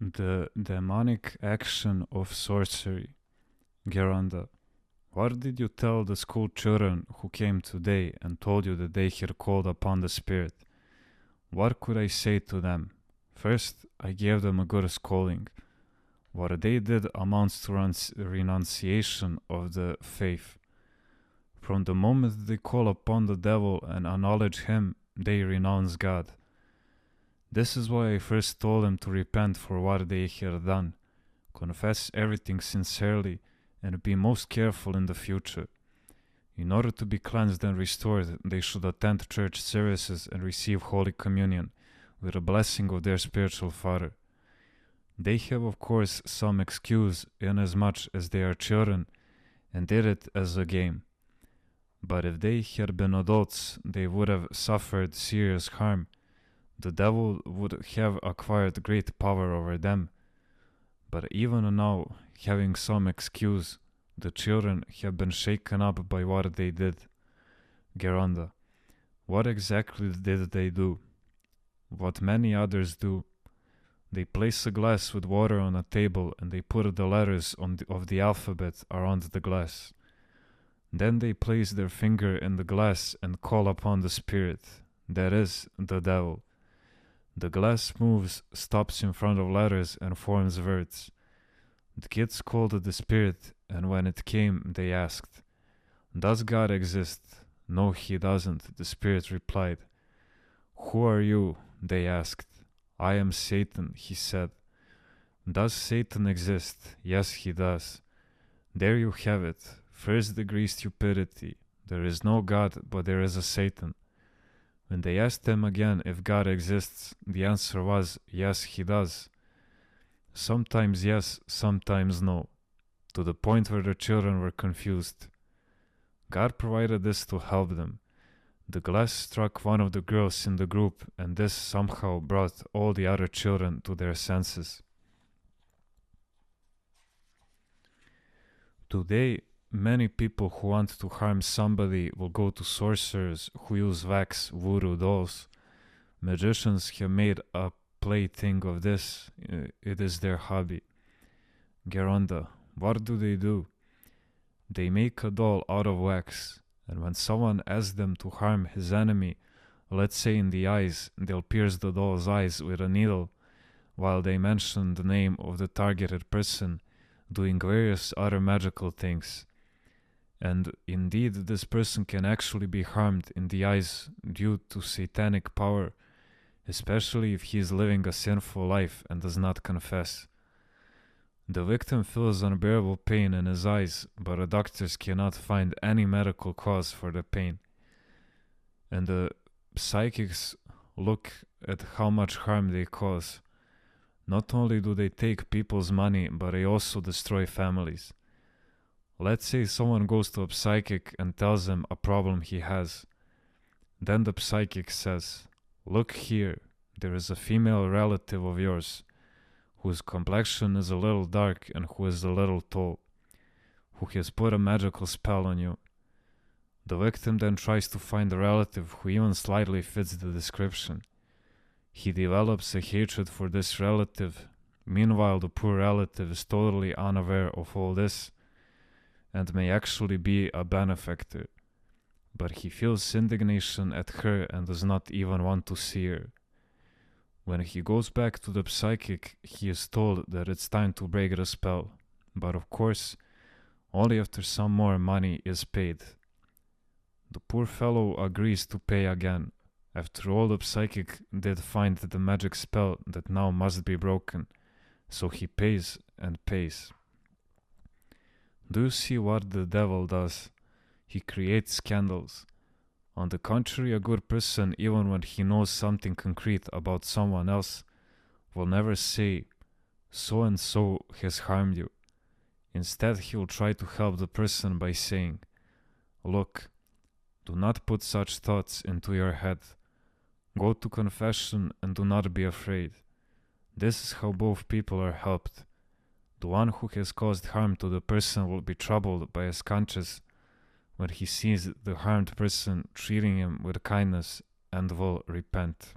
The demonic action of sorcery. Geranda, what did you tell the school children who came today and told you that they had called upon the Spirit? What could I say to them? First, I gave them a good scolding. What they did amounts to renunciation of the faith. From the moment they call upon the devil and acknowledge him, they renounce God. This is why I first told them to repent for what they had done, confess everything sincerely, and be most careful in the future. In order to be cleansed and restored, they should attend church services and receive Holy Communion with the blessing of their spiritual father. They have, of course, some excuse inasmuch as they are children and did it as a game. But if they had been adults, they would have suffered serious harm. The devil would have acquired great power over them. But even now, having some excuse, the children have been shaken up by what they did. Geranda, what exactly did they do? What many others do. They place a glass with water on a table and they put the letters of the alphabet around the glass. Then they place their finger in the glass and call upon the spirit, that is, the devil. The glass moves, stops in front of letters and forms words. The kids called the spirit, and when it came, they asked, "Does God exist?" "No, he doesn't," the spirit replied. "Who are you?" they asked. "I am Satan," he said. "Does Satan exist?" "Yes, he does." There you have it. First degree stupidity. There is no God, but there is a Satan. When they asked him again if God exists, the answer was, yes, he does. Sometimes yes, sometimes no, to the point where the children were confused. God provided this to help them. The glass struck one of the girls in the group, and this somehow brought all the other children to their senses. Today, many people who want to harm somebody will go to sorcerers who use wax, voodoo dolls. Magicians have made a plaything of this. It is their hobby. Geranda, what do? They make a doll out of wax, and when someone asks them to harm his enemy, let's say in the eyes, they'll pierce the doll's eyes with a needle, while they mention the name of the targeted person, doing various other magical things. And indeed, this person can actually be harmed in the eyes due to satanic power, especially if he is living a sinful life and does not confess. The victim feels unbearable pain in his eyes, but the doctors cannot find any medical cause for the pain. And the psychics look at how much harm they cause. Not only do they take people's money, but they also destroy families. Let's say someone goes to a psychic and tells him a problem he has. Then the psychic says, "Look here, there is a female relative of yours, whose complexion is a little dark and who is a little tall, who has put a magical spell on you." The victim then tries to find a relative who even slightly fits the description. He develops a hatred for this relative. Meanwhile, the poor relative is totally unaware of all this, and may actually be a benefactor, but he feels indignation at her and does not even want to see her. When he goes back to the psychic, he is told that it's time to break the spell, but of course, only after some more money is paid. The poor fellow agrees to pay again. After all, the psychic did find the magic spell that now must be broken, so he pays and pays. Do you see what the devil does? He creates scandals. On the contrary, a good person, even when he knows something concrete about someone else, will never say, "So and so has harmed you." Instead, he will try to help the person by saying, "Look, do not put such thoughts into your head. Go to confession and do not be afraid." This is how both people are helped. The one who has caused harm to the person will be troubled by his conscience when he sees the harmed person treating him with kindness and will repent.